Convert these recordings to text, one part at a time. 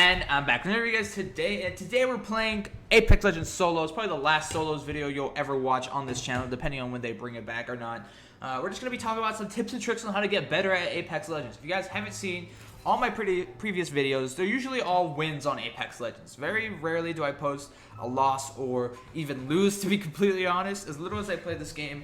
And I'm back with you guys today, and today we're playing Apex Legends Solo. It's probably the last Solos video you'll ever watch on this channel, depending on when they bring it back or not. We're just going to be talking about some tips and tricks on how to get better at Apex Legends. If you guys haven't seen all my previous videos, they're usually all wins on Apex Legends. Very rarely do I post a loss or even lose, to be completely honest. As little as I play this game,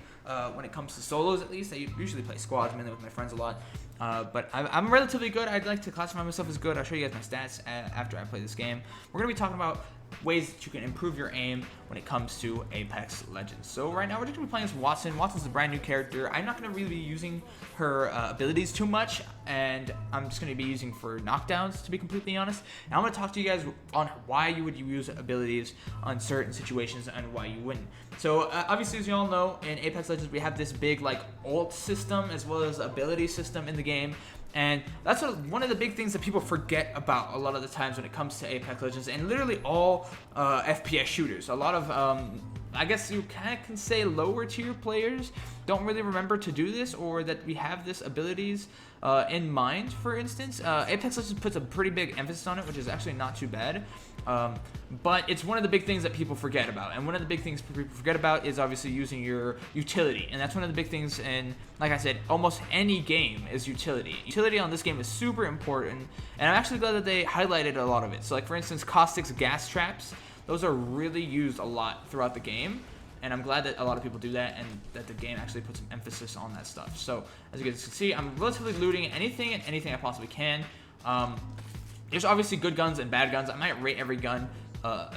when it comes to solos at least, I usually play squads, mainly with my friends a lot. But I'm relatively good. I'd like to classify myself as good. I'll show you guys my stats after I play this game. We're going to be talking about ways that you can improve your aim when it comes to Apex Legends. So right now we're just going to be playing as Wattson. Watson's a brand new character. I'm not going to really be using her abilities too much, and I'm just going to be using for knockdowns, to be completely honest. And I'm going to talk to you guys on why you would use abilities on certain situations and why you wouldn't. So obviously, as you all know, in Apex Legends we have this big like ult system as well as ability system in the game. And that's one of the big things that people forget about a lot of the times when it comes to Apex Legends and literally all FPS shooters. A lot of, I guess you kind of can say lower tier players don't really remember to do this, or that we have this abilities in mind, for instance. Apex Legends puts a pretty big emphasis on it, which is actually not too bad. But it's one of the big things that people forget about. And one of the big things people forget about is obviously using your utility. And that's one of the big things in, like I said, almost any game is utility. Utility on this game is super important. And I'm actually glad that they highlighted a lot of it. So like for instance, Caustic's gas traps, those are really used a lot throughout the game. And I'm glad that a lot of people do that and that the game actually puts some emphasis on that stuff. So as you guys can see, I'm relatively looting anything and anything I possibly can. There's obviously good guns and bad guns. I might rate every gun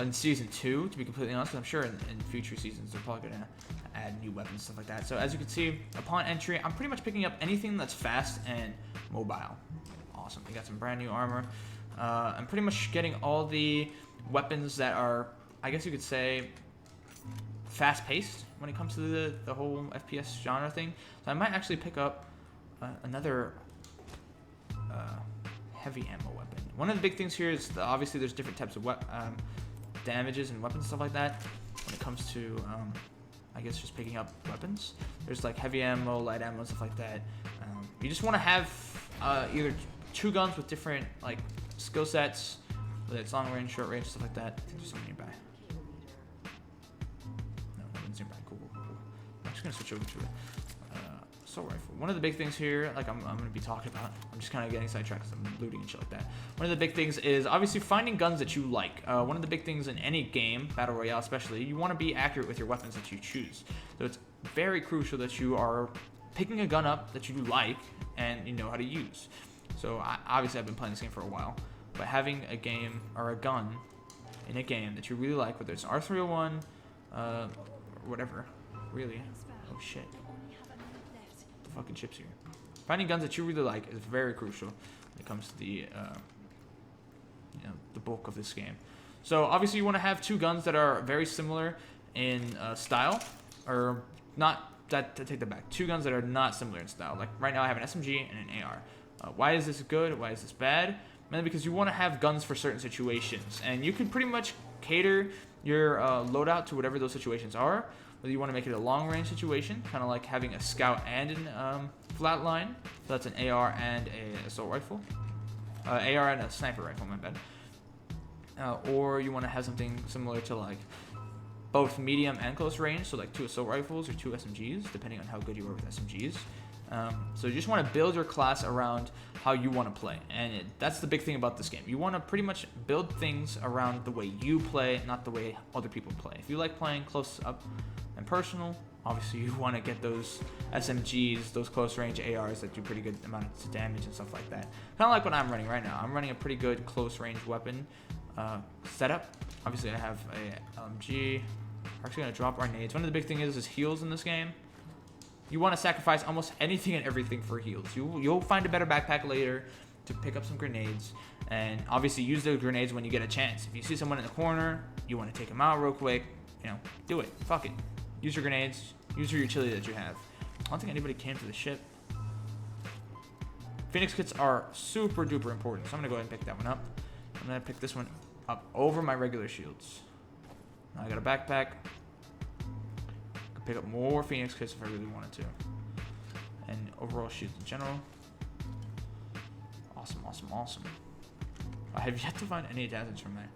in Season 2, to be completely honest, because I'm sure in future seasons they're probably going to add new weapons and stuff like that. So as you can see, upon entry, I'm pretty much picking up anything that's fast and mobile. Awesome. We got some brand new armor. I'm pretty much getting all the weapons that are, I guess you could say, fast-paced when it comes to the whole FPS genre thing. So I might actually pick up another heavy ammo weapon. One of the big things here is obviously there's different types of damages and weapons and stuff like that when it comes to I guess just picking up weapons. There's like heavy ammo, light ammo, and stuff like that. You just want to have either two guns with different like skill sets, whether it's long range, short range, stuff like that. I think there's someone nearby. No, no one's nearby. Cool. I'm just gonna switch over to assault rifle. One of the big things here, like I'm going to be talking about, I'm just kind of getting sidetracked because I'm looting and shit like that. One of the big things is obviously finding guns that you like. One of the big things in any game, Battle Royale especially, you want to be accurate with your weapons that you choose. So it's very crucial that you are picking a gun up that you like and you know how to use. So obviously I've been playing this game for a while, but having a game or a gun in a game that you really like, whether it's an R301, or whatever, really. Oh shit. Fucking chips here. Finding guns that you really like is very crucial when it comes to the the bulk of this game. So obviously you want to have two guns that are very similar in style, or not. Take that back. Two guns that are not similar in style. Like right now I have an SMG and an AR. Why is this good? Why is this bad? Mainly because you want to have guns for certain situations, and you can pretty much cater your loadout to whatever those situations are. Whether you want to make it a long-range situation, kind of like having a scout and an flatline. So that's an AR and an assault rifle. AR and a sniper rifle, my bad. Or you want to have something similar to like both medium and close range, so like two assault rifles or two SMGs, depending on how good you are with SMGs. So you just want to build your class around how you want to play, and that's the big thing about this game. You want to pretty much build things around the way you play, not the way other people play. If you like playing close up and personal, obviously you want to get those SMGs, those close range ARs that do pretty good amount of damage and stuff like that. Kind of like what I'm running right now. I'm running a pretty good close range weapon setup. Obviously I have a LMG. We're actually going to drop our nades. One of the big things is heals in this game. You want to sacrifice almost anything and everything for heals. You'll find a better backpack later to pick up some grenades, and obviously use those grenades when you get a chance. If you see someone in the corner, you want to take them out real quick, do it. Fuck it. Use your grenades. Use your utility that you have. I don't think anybody came to the ship. Phoenix kits are super duper important, so I'm going to go ahead and pick that one up. I'm going to pick this one up over my regular shields. Now I got a backpack. Pick up more Phoenix kits if I really wanted to, and overall shields in general. Awesome. I have yet to find any attachments from there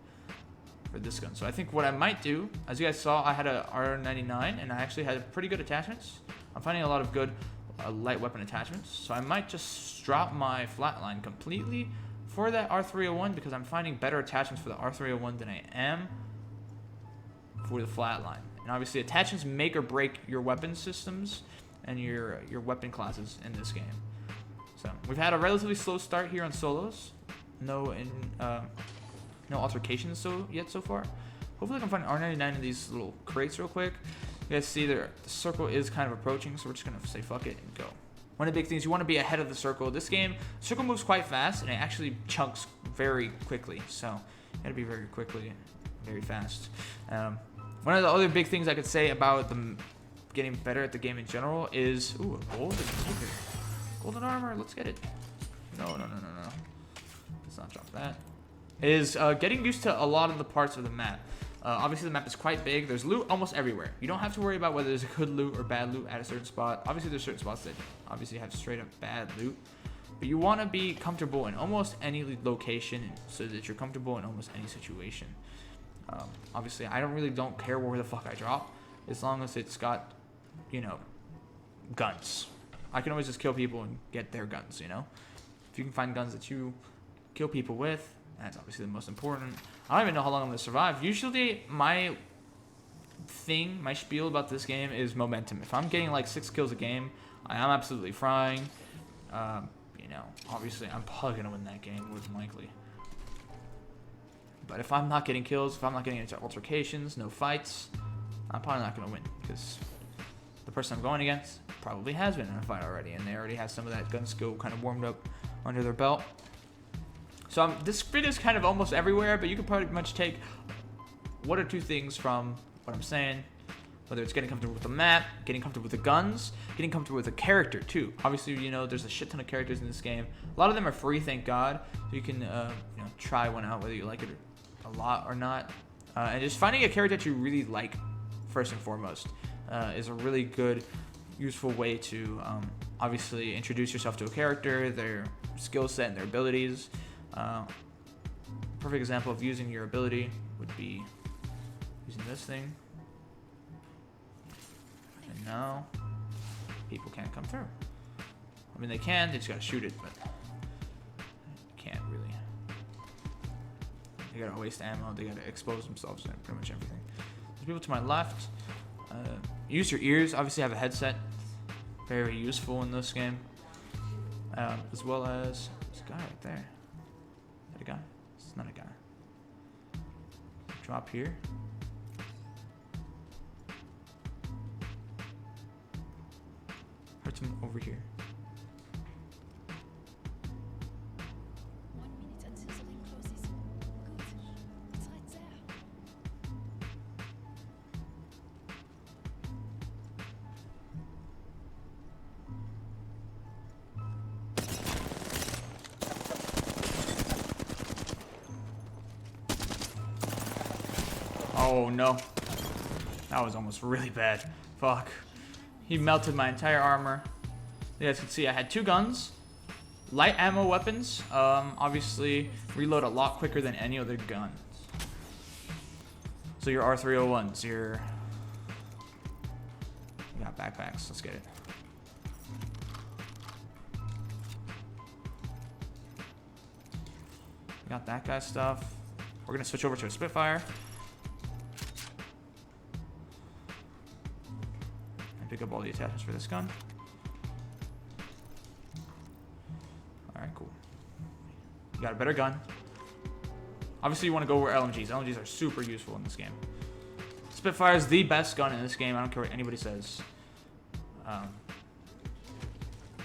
for this gun. So I think what I might do, as you guys saw, I had a R99 and I actually had pretty good attachments. I'm finding a lot of good light weapon attachments. So I might just drop my flatline completely for that R301 because I'm finding better attachments for the R301 than I am for the flatline. And obviously attachments make or break your weapon systems and your weapon classes in this game. So we've had a relatively slow start here on solos. No altercations so far. Hopefully I can find R99 in these little crates real quick. You guys see the circle is kind of approaching, so we're just gonna say fuck it and go. One of the big things, you want to be ahead of the circle. This game, the circle moves quite fast and it actually chunks very quickly. So you gotta be very fast. One of the other big things I could say about the getting better at the game in general is, ooh, a golden armor. Let's get it. No. Let's not drop that. Is getting used to a lot of the parts of the map. Obviously, the map is quite big. There's loot almost everywhere. You don't have to worry about whether there's a good loot or bad loot at a certain spot. Obviously, there's certain spots that obviously have straight up bad loot. But you want to be comfortable in almost any location so that you're comfortable in almost any situation. Obviously, I don't care where the fuck I drop, as long as it's got, guns. I can always just kill people and get their guns, If you can find guns that you kill people with, that's obviously the most important. I don't even know how long I'm going to survive. Usually, my spiel about this game is momentum. If I'm getting like 6 kills a game, I am absolutely frying. Obviously, I'm probably going to win that game, more than likely. But if I'm not getting kills, if I'm not getting into altercations, no fights, I'm probably not going to win. Because the person I'm going against probably has been in a fight already. And they already have some of that gun skill kind of warmed up under their belt. So this video is kind of almost everywhere. But you can pretty much take 1 or 2 things from what I'm saying. Whether it's getting comfortable with the map, getting comfortable with the guns, getting comfortable with the character too. Obviously, there's a shit ton of characters in this game. A lot of them are free, thank God. So you can try one out, whether you like it a lot or not. And just finding a character that you really like, first and foremost, is a really good, useful way to obviously introduce yourself to a character, their skill set, and their abilities. Perfect example of using your ability would be using this thing. And now people can't come through. I mean, they can, they just gotta shoot it, but can't really. They gotta waste ammo, they gotta expose themselves to pretty much everything. There's people to my left. Use your ears, obviously have a headset. Very useful in this game. As well as this guy right there. Is that a guy? It's not a guy. Drop here. Hurts him over here. 1 minute until the ring closes. Good. It's right there. Oh no. That was almost really bad. Fuck. He melted my entire armor. You guys can see I had 2 guns. Light ammo weapons. Obviously reload a lot quicker than any other guns. So your R301s, you got backpacks. Let's get it. We got that guy's stuff. We're gonna switch over to a Spitfire. Pick up all the attachments for this gun. Alright, cool. You got a better gun. Obviously, you want to go where LMGs. LMGs are super useful in this game. Spitfire is the best gun in this game. I don't care what anybody says.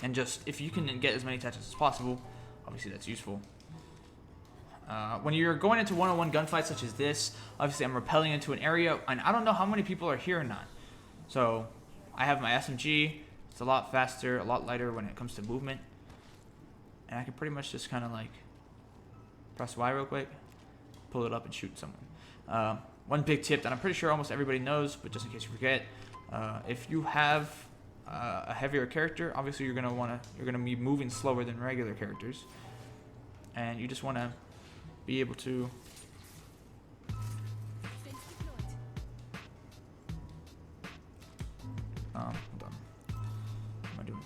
And just, if you can get as many attachments as possible, obviously that's useful. When you're going into one-on-one gunfights such as this, obviously I'm rappelling into an area, and I don't know how many people are here or not. So I have my SMG. It's a lot faster, a lot lighter when it comes to movement. And I can pretty much just kind of like press Y real quick, pull it up and shoot someone. One big tip that I'm pretty sure almost everybody knows, but just in case you forget, if you have a heavier character, obviously you're gonna be moving slower than regular characters, and you just want to be able to. Fence deployed. Hold on. What am I doing?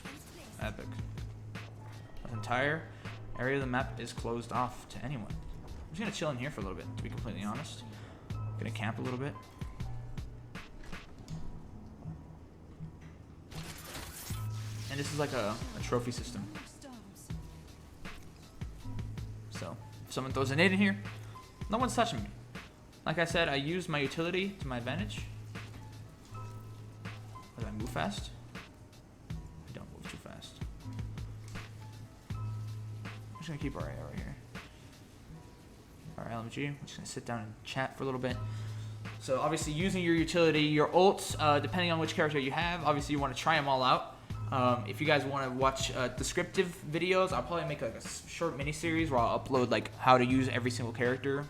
Fence placed. Epic. The entire area of the map is closed off to anyone. I'm just gonna chill in here for a little bit, to be completely honest. Gonna camp a little bit. And this is like a trophy system. No storms. So if someone throws a nade in here, no one's touching me. Like I said, I use my utility to my advantage. But I move fast. I don't move too fast. I'm just gonna keep our AR right here. Our LMG. I'm just gonna sit down and chat for a little bit. So obviously using your utility, your ults, depending on which character you have, obviously you want to try them all out. If you guys want to watch descriptive videos, I'll probably make like a short mini series where I'll upload like how to use every single character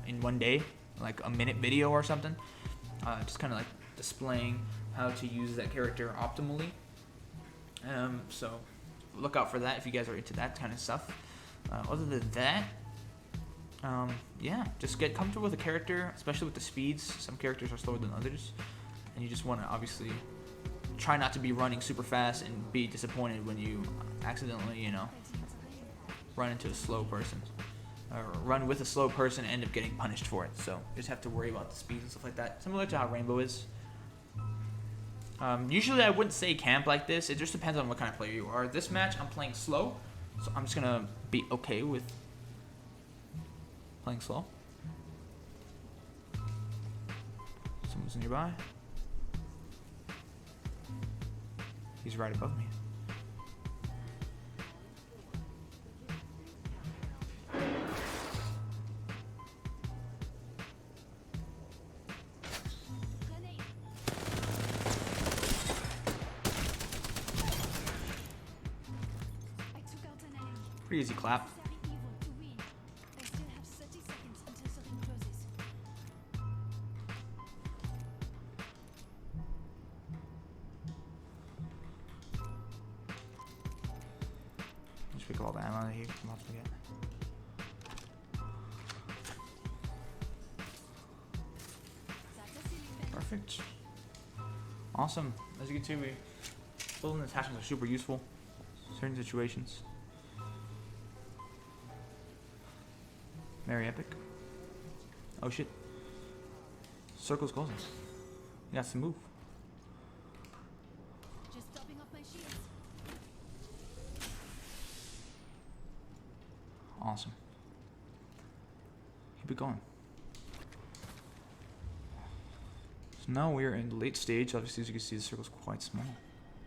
in one day, like a minute video or something. Just kind of like displaying how to use that character optimally. So look out for that if you guys are into that kind of stuff. Other than that, yeah, just get comfortable with the character, especially with the speeds. Some characters are slower than others, and you just want to obviously try not to be running super fast and be disappointed when you accidentally, you know, run into a slow person or run with a slow person and end up getting punished for it. So you just have to worry about the speeds and stuff like that, similar to how Rainbow is. Usually I wouldn't say camp like this. It just depends on what kind of player you are. This match I'm playing slow, so I'm just gonna be okay with playing slow. Someone's nearby. He's right above me. Grenade. I took out an enemy. Pretty easy clap. Necessary evil to win. I still have 30 seconds until the ring closes. Just pick up all the ammo that I'm about to forget. That's a silly fence. Perfect. Awesome. As you can see, building attachments are super useful in certain situations. Very epic. Oh shit. Circle's closing. You got to move. Just topping off my shields. Awesome. Keep it going. So now we're in the late stage. Obviously, as you can see, the circle's quite small.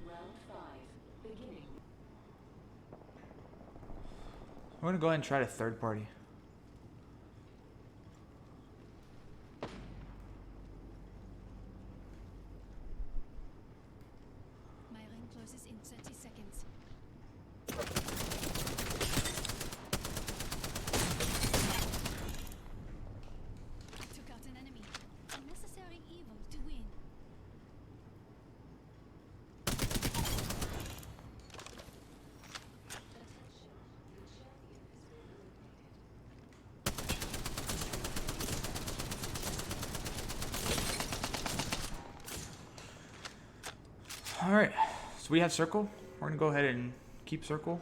Round 5, beginning. We're gonna go ahead and try to third party. My ring closes in 30 seconds. I took out an enemy. Unnecessary evil to win. All right. So we have circle. We're gonna go ahead and keep circle.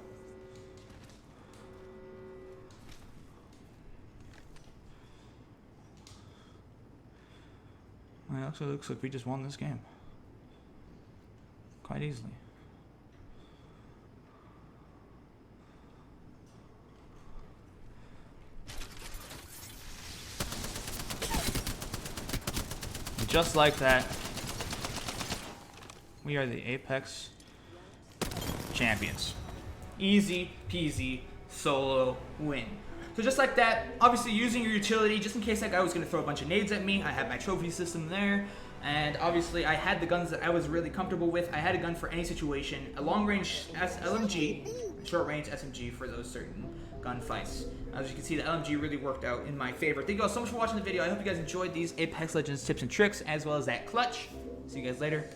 Well, it actually looks like we just won this game quite easily. And just like that, we are the Apex champions. Easy peasy solo win. So just like that, obviously using your utility, just in case that guy was going to throw a bunch of nades at me, I had my trophy system there. And obviously I had the guns that I was really comfortable with. I had a gun for any situation, a long range LMG, and short range SMG for those certain gunfights. As you can see, the LMG really worked out in my favor. Thank you all so much for watching the video. I hope you guys enjoyed these Apex Legends tips and tricks, as well as that clutch. See you guys later.